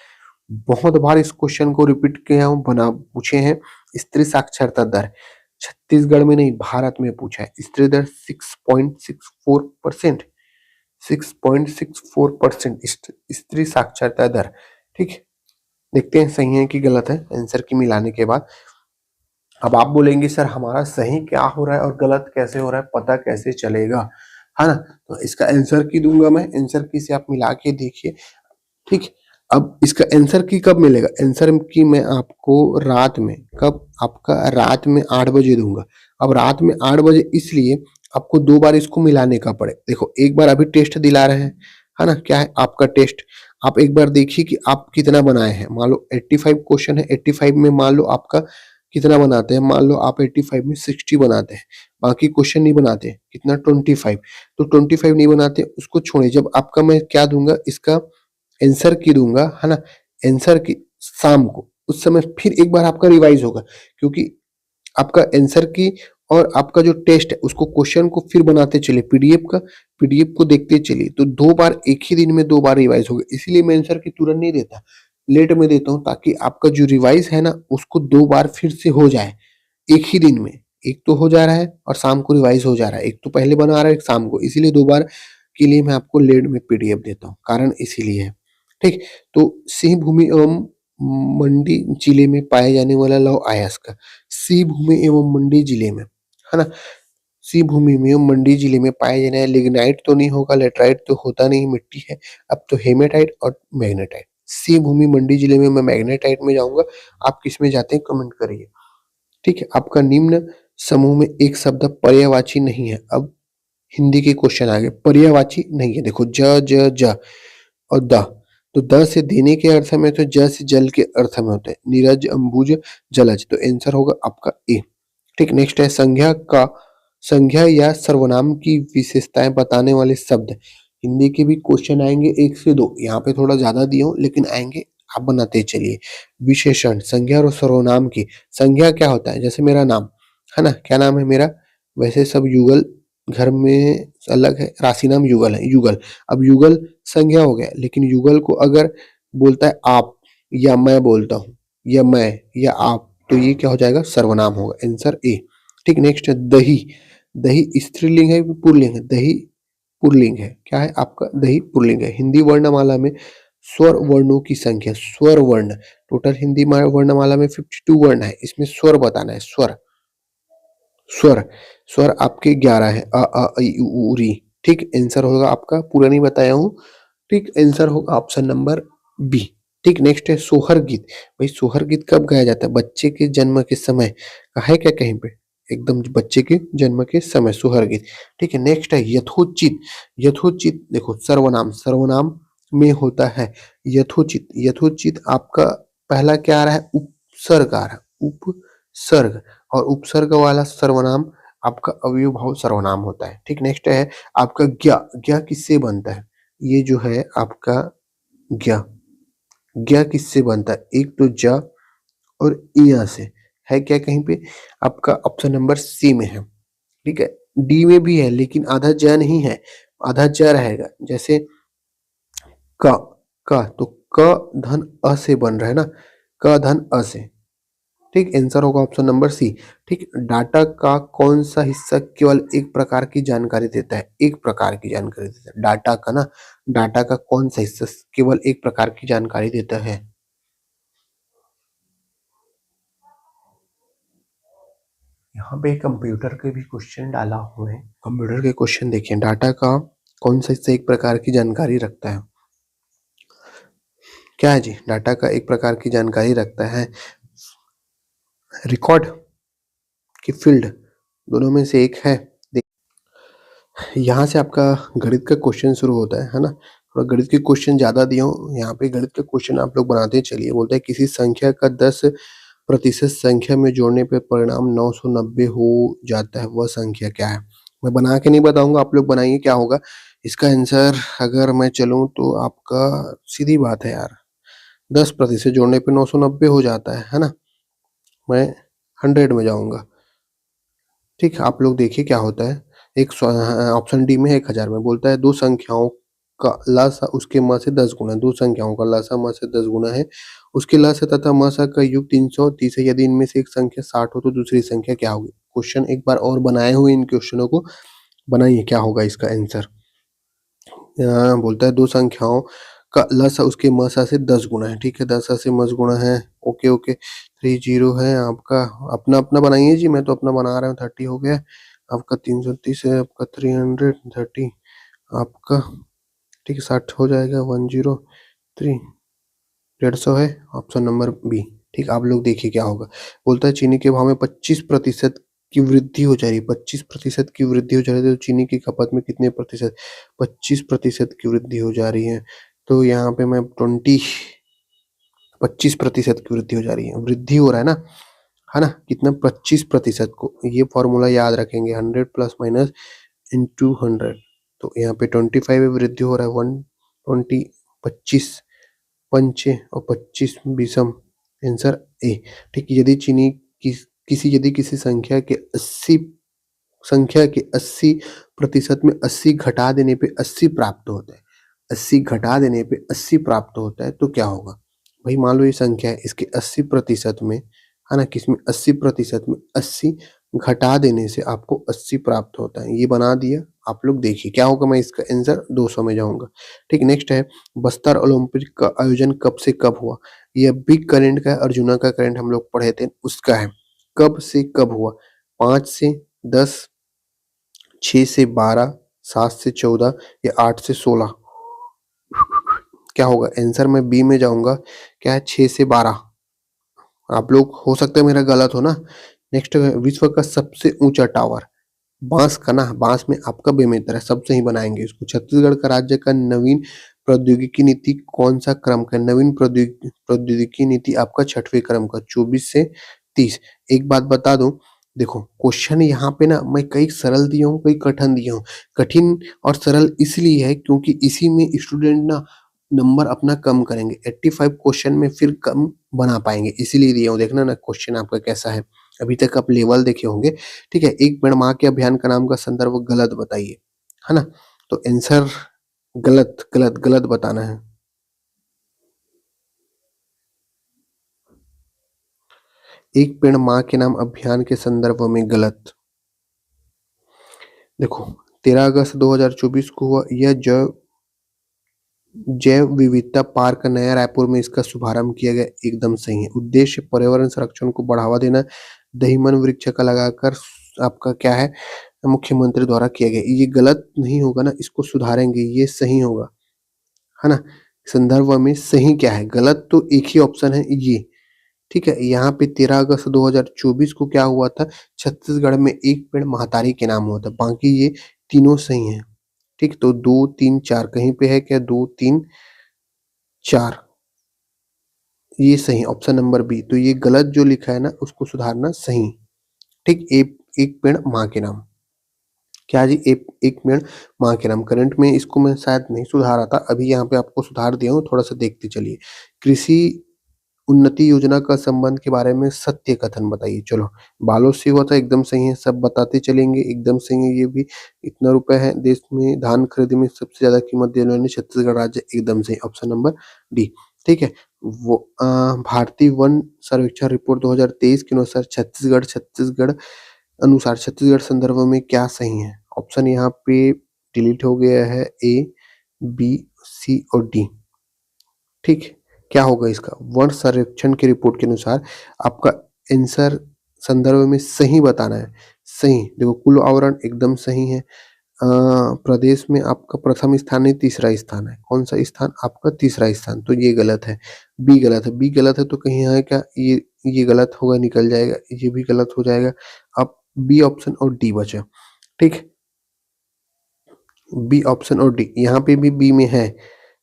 बहुत बार इस क्वेश्चन को रिपीट किया हूं, बना पूछे हैं। स्त्री साक्षरता दर छत्तीसगढ़ में नहीं, भारत में पूछा है। स्त्री दर 6.64%, 6.64% स्त्री साक्षरता दर। ठीक है, देखते हैं सही है कि गलत है आंसर की मिलाने के बाद। अब आप बोलेंगे सर हमारा सही क्या हो रहा है और गलत कैसे हो रहा है, पता कैसे चलेगा, है ना? तो इसका आंसर की दूंगा मैं, आंसर की से आप मिला के देखिए। ठीक, अब इसका आंसर की कब मिलेगा? आंसर की मैं आपको रात में, कब? आपका रात में 8 बजे दूंगा। अब रात में 8 बजे इसलिए आपको 2 बार इसको मिलाने का पड़े। देखो, एक बार अभी टेस्ट दिला रहे हैं, है ना? क्या है आपका टेस्ट? आप एक बार देखिए कि आप कितना बनाए हैं। मान लो 85 क्वेश्चन है, 85 में मान लो आपका कितना बनाते हैं? मान लो आप 85 में 60 बनाते हैं, बाकी क्वेश्चन नहीं बनाते। कितना? 25। तो 25 नहीं बनाते, उसको छोड़िए। जब आपका मैं क्या दूंगा, इसका आंसर की दूंगा, है ना? आंसर की शाम को, उस समय फिर एक बार आपका रिवाइज होगा, क्योंकि आपका आंसर की और आपका जो टेस्ट है उसको, क्वेश्चन को फिर बनाते चलिए, पीडीएफ का, पीडीएफ को देखते चलिए। तो 2 बार एक ही दिन में 2 बार रिवाइज होगा। इसीलिए मैं आंसर की तुरंत नहीं देता, लेट में देता हूँ, ताकि आपका जो रिवाइज है ना उसको 2 बार फिर से हो जाए एक ही दिन में। एक तो हो जा रहा है और शाम को रिवाइज हो जा रहा है, एक तो पहले बना रहा है, एक शाम को, इसीलिए 2 बार के लिए मैं आपको लेट में पीडीएफ देता हूँ, कारण इसीलिए है। ठीक, तो सिंह भूमि एवं मंडी जिले में पाए जाने वाला लौह अयस्क, सिंह भूमि एवं मंडी जिले में, है ना? सिंह भूमि में एवं मंडी जिले में पाए जाने वाला लिग्नाइट तो नहीं होगा, लेटराइट तो होता नहीं, मिट्टी है। अब तो हेमेटाइट और मैग्नेटाइट। सिंह भूमि मंडी जिले में मैं मैग्नेटाइट में जाऊंगा, आप किस में जाते हैं कमेंट करिए। ठीक है, आपका निम्न समूह में एक शब्द पर्यायवाची नहीं है। अब हिंदी के क्वेश्चन आ गए, पर्यायवाची नहीं है। देखो, ज और द, तो द से देने के अर्थ में, तो ज से जल के अर्थ में होते हैं। नीरज, अंबुज, जलज, तो आंसर होगा आपका ए। ठीक, नेक्स्ट है संज्ञा का, संज्ञा या सर्वनाम की विशेषताएं बताने वाले शब्द। हिंदी के भी क्वेश्चन आएंगे 1 से 2, यहाँ पे थोड़ा ज्यादा दिए हूँ लेकिन आएंगे, आप बनाते चलिए। विशेषण, संज्ञा और सर्वनाम की। संज्ञा क्या होता है? जैसे मेरा नाम, है ना? क्या नाम है मेरा? वैसे सब युगल घर में अलग है, राशि नाम युगल है, युगल। अब युगल संज्ञा हो गया, लेकिन युगल को अगर बोलता है आप, या मैं बोलता हूँ, या मैं, या आप, तो ये क्या हो जाएगा? सर्वनाम होगा। Answer A. ठीक, नेक्स्ट है दही। दही स्त्रीलिंग है पुल्लिंग है? दही पुल्लिंग है। क्या है आपका? दही पुल्लिंग है। हिंदी वर्णमाला में स्वर वर्णों की संख्या, स्वर वर्ण, टोटल हिंदी वर्णमाला में 52 वर्ण है, इसमें स्वर बताना है। स्वर, स्वर, स्वर आपके 11 है, अ आ इ उ री। ठीक, आंसर होगा आपका, पूरा नहीं बताया हूँ। ठीक, आंसर होगा ऑप्शन नंबर बी। ठीक, नेक्स्ट है सोहर गीत। भाई सोहर गीत कब गाया जाता है? बच्चे के जन्म के समय का है क्या कहीं पे? एकदम बच्चे के जन्म के समय सोहर गीत। ठीक है, नेक्स्ट है यथोचित। यथोचित देखो, सर्वनाम, सर्वनाम में होता है यथोचित। यथोचित आपका पहला क्या आ रहा है? उपसर्ग आ रहा है, उपसर्ग, और उपसर्ग वाला सर्वनाम आपका अव्ययभाव सर्वनाम होता है। ठीक, नेक्स्ट है आपका ज्ञ। ज्ञ किससे बनता है? ये जो है आपका ज्ञ, ज्ञ किससे बनता है? एक तो ज और इया से है क्या कहीं पे? आपका ऑप्शन नंबर सी में है। ठीक है, डी में भी है लेकिन आधा ज नहीं है, आधा ज रहेगा। जैसे क, क तो क धन अ से बन रहा है ना, क धन अ से। ठीक, आंसर होगा ऑप्शन नंबर सी। ठीक, डाटा का कौन सा हिस्सा केवल एक प्रकार की जानकारी देता है? एक प्रकार की जानकारी देता है डाटा का ना, डाटा का कौन सा हिस्सा केवल एक प्रकार की जानकारी देता है? यहाँ पे कंप्यूटर के भी क्वेश्चन डाला हुआ है, कंप्यूटर के क्वेश्चन देखिए। डाटा का कौन सा हिस्सा एक प्रकार की जानकारी रखता है? क्या है जी? डाटा का एक प्रकार की जानकारी रखता है रिकॉर्ड की फील्ड, दोनों में से एक है। यहाँ से आपका गणित का क्वेश्चन शुरू होता है ना? थोड़ा गणित के क्वेश्चन ज़्यादा दिए हों, यहाँ पे गणित के क्वेश्चन आप लोग बनाते चलिए। बोलता है किसी संख्या का 10% संख्या में जोड़ने पे परिणाम 990 हो जाता है, वह संख्या क्या है? मैं बना के नहीं बताऊँगा, आप लोग बनाइए क्या होगा। इसका आंसर अगर मैं चलूँ तो आपका सीधी बात है यार, 10% जोड़ने पे 990 हो जाता है ना? मैं 100 में जाऊँगा। ठीक है, आप लोग देखिए क्या होता है। ऑप्शन डी में है 1000 में बोलता है 2 संख्याओं का लसा उसके म से 10 गुना, 2 संख्याओं का लसा म से 10 गुना है। उसके लसा तथा मसा का योग 330 है। यदि इनमें से एक संख्या 60 हो तो दूसरी संख्या क्या होगी? क्वेश्चन एक बार और बनाए हुए इन क्वेश्चनों को बनाइए क्या होगा इसका आंसर। बोलता है 2 संख्याओं का लसा उसके मसा से 10 गुना है, ठीक है? 10 से मस गुणा है, ओके, ओके। 30 है आपका, अपना-अपना बनाइए जी, मैं तो अपना बना रहा हूँ, 30 हो गया। आपका 330 है, आपका 330 आपका, ठीक है, 60 हो जाएगा, 103 150 है, ऑप्शन नंबर बी। ठीक, आप लोग देखिए क्या होगा। बोलता है चीनी के भाव में 25% की वृद्धि हो जा रही है, 25% की वृद्धि हो जा रही है, तो चीनी की खपत में कितने प्रतिशत? 25% की वृद्धि हो जा रही है। तो यहाँ पे मैं 25% की वृद्धि हो जा रही है, वृद्धि हो रहा है ना? कितना? 25% को, ये फॉर्मूला याद रखेंगे, 100 प्लस माइनस इंटू 100। तो यहाँ पे 25 में वृद्धि हो रहा है, 120, 25 पंचे और 25 बीसम, आंसर ए। ठीक, यदि किसी संख्या के 80% में 80 घटा देने पे 80 प्राप्त होता है, 80 घटा देने पे 80 प्राप्त होता है, तो क्या होगा? भाई मान लो ये संख्या है, इसके 80% में, है ना? किसमें? 80% में 80 घटा देने से आपको 80 प्राप्त होता है। ये बना दिया, आप लोग देखिए क्या होगा। मैं इसका आंसर 200 में जाऊँगा। ठीक, नेक्स्ट है बस्तर ओलंपिक का आयोजन कब से कब हुआ? यह बिग करंट का अर्जुना का करंट हम लोग पढ़े थे, उसका है। कब से कब हुआ? 5 से 10, 6 से 12, 7 से 14 या 8 से 16? क्या होगा आंसर? मैं बी में जाऊँगा। क्या है? 6 से 12। आप लोग हो सकता है मेरा गलत हो ना। नेक्स्ट है विश्व का सबसे ऊँचा टावर, बाँस का ना, बाँस में आपका बेमेतर है, सब सही बनाएँगे इसको। छत्तीसगढ़ का राज्य का नवीन प्रौद्योगिकी नीति कौन-सा क्रम का है? नवीन प्रौद्योगिकी नीति आपका 6वें क्रम का, 24 से 30। एक बात बता दूँ, देखो क्वेश्चन यहाँ पे ना मैं कई सरल दिया हूँ, कई कठिन दिया हूँ। कठिन और सरल इसलिए है क्योंकि इसी में स्टूडेंट ना नंबर अपना कम करेंगे। 85 क्वेश्चन में फिर कम बना पाएँगे, इसीलिए दिया हूँ। देखना ना क्वेश्चन आपका कैसा है। अभी तक आप लेवल देखे होंगे। ठीक है, एक पेड़ माँ के अभियान का नाम का संदर्भ गलत बताइए, है ना? तो आंसर गलत, गलत, गलत बताना है। एक पेड़ माँ के नाम अभियान के संदर्भ में गलत। देखो 13 अगस्त 2024 को हुआ, यह जैव विविधता पार्क नया रायपुर में इसका शुभारंभ किया गया, एकदम सही है। उद्देश्य पर्यावरण संरक्षण को बढ़ावा देना, दहीमन वृक्ष का लगाकर आपका क्या है? मुख्यमंत्री द्वारा किया गया। ये गलत नहीं होगा ना, इसको सुधारेंगे, ये सही होगा, है ना? संदर्भ में सही क्या है? गलत तो एक ही ऑप्शन है ये। ठीक है, यहाँ पे 13 अगस्त 2024 को क्या हुआ था? छत्तीसगढ़ में एक पेड़ महातारी के नाम हुआ था, बाकी ये तीनों सही हैं। ठीक, तो 2, 3, 4 कहीं पे है क्या? 2, 3, 4 ये सही, ऑप्शन नंबर बी। तो ये गलत जो लिखा है ना उसको सुधारना सही। ठीक, एक पेड़ माँ के नाम। क्या जी? एक पेड़ माँ के नाम। करंट में इसको मैं शायद नहीं सुधारा था, अभी यहाँ पे आपको सुधार दिया हूँ, थोड़ा-सा देखते चलिए। कृषि उन्नति योजना का संबंध के बारे में सत्य कथन बताइए। चलो, बालों से हुआ था, एकदम सही है, सब बताते चलेंगे, एकदम सही है ये भी। इतना रुपए है, देश में धान खरीदी में सबसे ज़्यादा कीमत देने वाले छत्तीसगढ़ राज्य, एकदम सही, ऑप्शन नंबर डी। ठीक है, भारतीय वन सर्वेक्षण रिपोर्ट 2023 के छत्तीसगढ़ संदर्भ में क्या सही है? ऑप्शन यहाँ पे डिलीट हो गया है, ए, बी, सी और डी। ठीक है, क्या होगा इसका? वन सर्वेक्षण की रिपोर्ट के अनुसार आपका आंसर संदर्भ में सही बताना है। सही, देखो कुल आवरण एकदम सही है। प्रदेश में आपका प्रथम स्थान नहीं, तीसरा स्थान है। कौन-सा स्थान? आपका तीसरा स्थान, तो ये गलत है। बी गलत है, बी गलत है तो कहीं यहाँ क्या ये गलत होगा, निकल जाएगा, ये भी गलत हो जाएगा। अब बी ऑप्शन और डी बचा। ठीक? बी ऑप्शन और डी, यहाँ पे भी बी में है,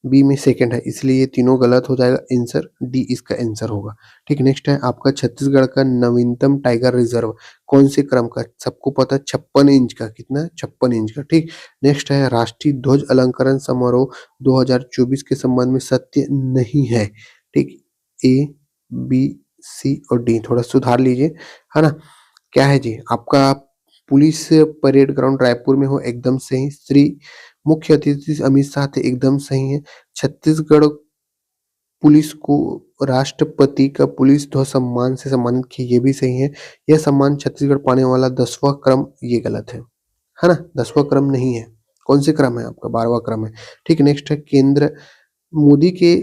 बी में सेकंड है, इसलिए ये तीनों गलत हो जाएगा। आंसर डी इसका आंसर होगा। ठीक, नेक्स्ट है आपका छत्तीसगढ़ का नवीनतम टाइगर रिजर्व कौन से क्रम का? सबको पता है 56 इंच का, कितना? 56 इंच का। ठीक, नेक्स्ट है राष्ट्रीय ध्वज अलंकरण समारोह 2024 के संबंध में सत्य नहीं है। ठीक, ए, बी, सी और डी, थोड़ा सुधार लीजिए, है ना। क्या है जी आपका? पुलिस परेड ग्राउंड रायपुर में हो, एकदम सही। श्री मुख्य अतिथि अमित शाह थे, एकदम सही है। छत्तीसगढ़ पुलिस को राष्ट्रपति का पुलिस ध्वज सम्मान से सम्मानित किया, ये भी सही है। यह सम्मान छत्तीसगढ़ पाने वाला 10वां क्रम, ये गलत है ना। 10वां क्रम नहीं है। कौन से क्रम है आपका? 12वां क्रम है। ठीक, नेक्स्ट है केंद्र मोदी के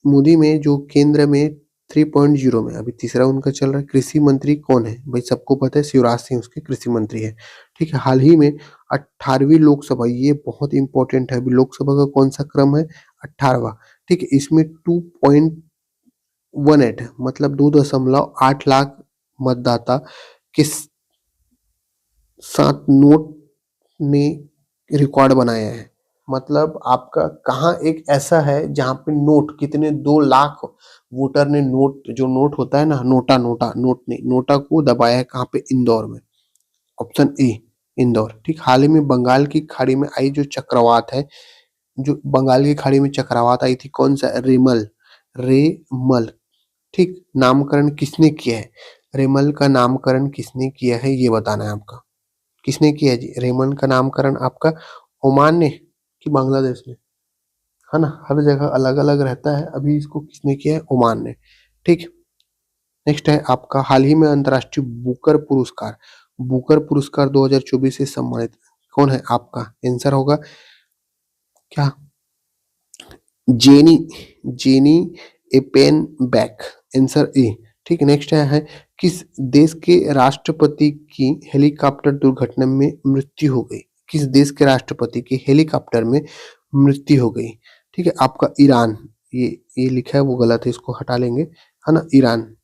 मोदी में जो केंद्र में 3.0 में अभी तीसरा उनका चल रहा है, कृषि मंत्री कौन है? भाई सबको पता है शिवराज सिंह उसके कृषि मंत्री है। ठीक है, हाल ही में 18वीं लोकसभा, ये बहुत इंपॉर्टेंट है, अभी लोकसभा का कौन सा क्रम है? 18वां। ठीक है, इसमें 2.18 है, मतलब 2.8 लाख मतदाता के साथ नोट ने रिकॉर्ड बनाया है। मतलब आपका कहाँ एक ऐसा है जहाँ पे नोट कितने 2 लाख वोटर ने नोट, जो नोट होता है ना, नोटा नोटा नोट नहीं, नोटा को दबाया है, कहाँ पे? इंदौर में। Option A Indore. ठीक, हाल ही में बंगाल की खाड़ी में आई जो चक्रवात है, जो बंगाल की खाड़ी में चक्रवात आई थी, कौन सा? रेमल, रेमल। ठीक, नामकरण किसने किया है? रेमल का नामकरण किसने किया है, ये बताना है आपका। किसने किया है जी रेमन का नामकरण? आपका ओमान ने कि बांग्लादेश ने, है ना। हर जगह अलग अलग रहता है, अभी इसको किसने किया है? ओमान ने। ठीक, नेक्स्ट है आपका हाल ही में अंतर्राष्ट्रीय बुकर पुरस्कार, बुकर पुरस्कार 2024 से सम्मानित कौन है आपका? आंसर होगा क्या? जेनी, जेनी एपेन बैक, आंसर ए। ठीक, नेक्स्ट है किस देश के राष्ट्रपति की हेलीकॉप्टर दुर्घटना में मृत्यु हो गई? किस देश के राष्ट्रपति की हेलीकॉप्टर में मृत्यु हो गई? ठीक है, आपका ईरान, ये लिखा है वो गलत है, इसको हटा लेंगे, है ना। ईरान,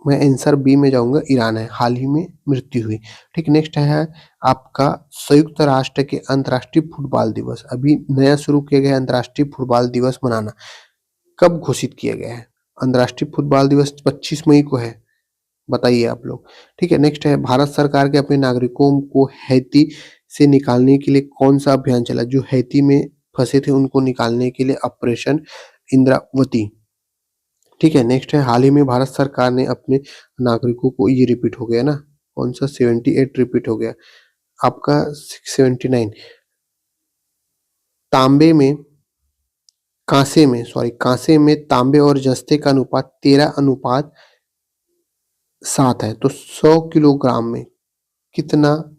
मैं आंसर बी में जाऊंगा, ईरान है, हाल ही में मृत्यु हुई। ठीक, नेक्स्ट है आपका संयुक्त राष्ट्र के अंतर्राष्ट्रीय फुटबॉल दिवस, अभी नया शुरू किया गया अंतर्राष्ट्रीय फुटबॉल दिवस मनाना, कब घोषित किया गया है? अंतर्राष्ट्रीय फुटबॉल दिवस 25 मई को है, बताइए आप लोग। ठीक है, नेक्स्ट है भारत सरकार के अपने नागरिकों को हैती से निकालने के लिए कौन सा अभियान चला? जो हैती में फंसे थे उनको निकालने के लिए ऑपरेशन इंद्रावती। ठीक है, नेक्स्ट है हाल ही में भारत सरकार ने अपने नागरिकों को, ये रिपीट हो गया ना, कौन सा? 78 रिपीट हो गया आपका, 679। तांबे में कांसे में तांबे और जस्ते का अनुपात 13:7 है, तो 100 किलोग्राम में कितना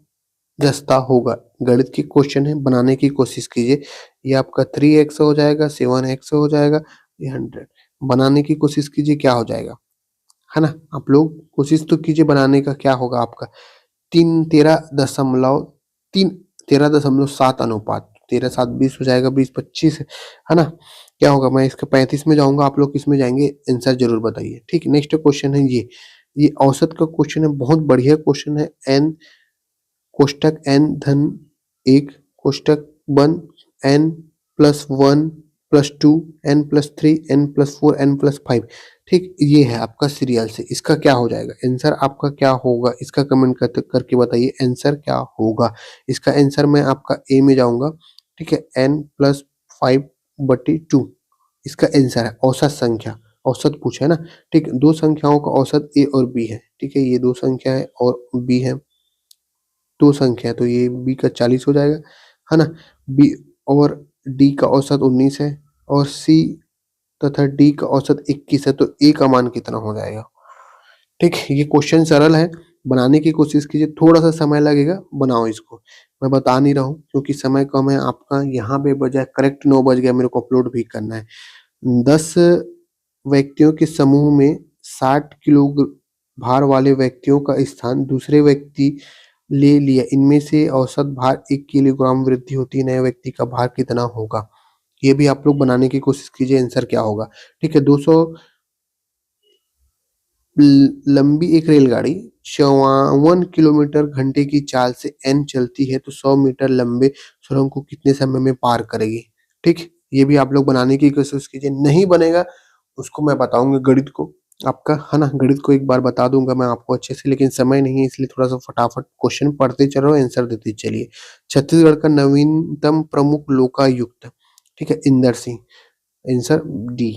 जस्ता होगा? गणित की क्वेश्चन है, बनाने की कोशिश कीजिए। ये आपका 3x हो जाएगा, 7x हो जाएगा, ये 100, बनाने की कोशिश कीजिए क्या हो जाएगा, है ना। आप लोग कोशिश तो कीजिए बनाने का, क्या होगा आपका? 13.7 अनुपात, 13:7 20 हो जाएगा, 20:25 है ना। क्या होगा? मैं इसके 35 में जाऊंगा, आप लोग किस में जाएंगे? आंसर जरूर बताइए। ठीक, नेक्स्ट क्वेश्चन है ये औसत का क्वेश्चन है, बहुत बढ़िया क्वेश्चन है। एन कोष्टक एन धन 1 कोष्टक बन N plus 1 plus 2 N plus 3 N plus 4 N plus 5। ठीक, ये है आपका सीरियल से, इसका क्या हो जाएगा? आंसर आपका क्या होगा? इसका कमेंट करके बताइए आंसर क्या होगा। इसका आंसर मैं आपका ए में जाऊंगा। ठीक है, एन प्लस 5/2 इसका आंसर है। औसत संख्या, औसत पूछा है ना। ठीक, दो संख्याओं का औसत ए और बी है। ठीक है, ये दो संख्या है और बी है, दो संख्या है, तो ये बी का 40 हो जाएगा, है ना। बी और डी का औसत 19 है और सी तथा डी का औसत 21 है, तो ए का मान कितना हो जाएगा? ठीक, ये क्वेश्चन सरल है, बनाने की कोशिश कीजिए, थोड़ा सा समय लगेगा, बनाओ इसको। मैं बता नहीं रहा हूँ क्योंकि समय कम है आपका, यहाँ पे बजाय करेक्ट 9 बज गया, मेरे को अपलोड भी करना है। 10 व्यक्तियों के समूह में 60 किलो भार वाले व्यक्तियों का स्थान दूसरे व्यक्ति ले लिया, इनमें से औसत भार 1 किलोग्राम वृद्धि होती है, नए व्यक्ति का भार कितना होगा? ये भी आप लोग बनाने की कोशिश कीजिए, आंसर क्या होगा? ठीक है, लंबी एक रेलगाड़ी 54 किलोमीटर घंटे की चाल से एन चलती है तो 100 मीटर लंबे सुरंग को कितने समय में पार करेगी? ठीक, ये भी आप लोग बनाने की कोशिश कीजिए। नहीं बनेगा उसको मैं बताऊंगा गणित को आपका, है ना? गणित को एक बार बता दूंगा मैं आपको अच्छे से, लेकिन समय नहीं है इसलिए थोड़ा सा फटाफट क्वेश्चन पढ़ते चलो, आंसर देते चलिए। छत्तीसगढ़ का नवीनतम प्रमुख लोकायुक्त, ठीक है, Inder Singh. Answer D,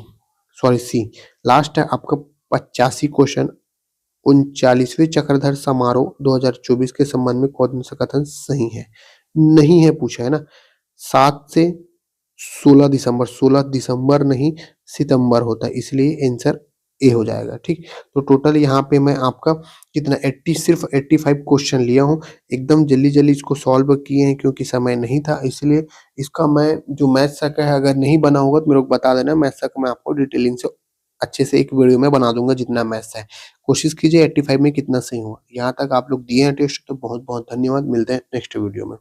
sorry C. Last है आपका 85 क्वेश्चन। 39वें चक्रधर समारोह 2024 के संबंध में कौन सा कथन सही है? नहीं है पूछा है ना। 7 से 16 दिसंबर, 16 दिसंबर नहीं सितंबर होता है, इसलिए आंसर ए हो जाएगा। ठीक, तो टोटल यहाँ पे मैं आपका कितना 80, सिर्फ 85 क्वेश्चन लिया हूँ। एकदम जल्दी जल्दी इसको सॉल्व किए हैं क्योंकि समय नहीं था, इसलिए इसका मैं जो मैथ्स का है अगर नहीं बना होगा तो मेरे को बता देना, मैथ्स का मैं आपको डिटेलिंग से अच्छे से एक वीडियो में बना दूंगा जितना मैथ्स है। कोशिश कीजिए 85 में कितना सही हुआ। यहाँ तक आप लोग दिए हैं टेस्ट तो बहुत बहुत धन्यवाद। मिलते हैं नेक्स्ट वीडियो में।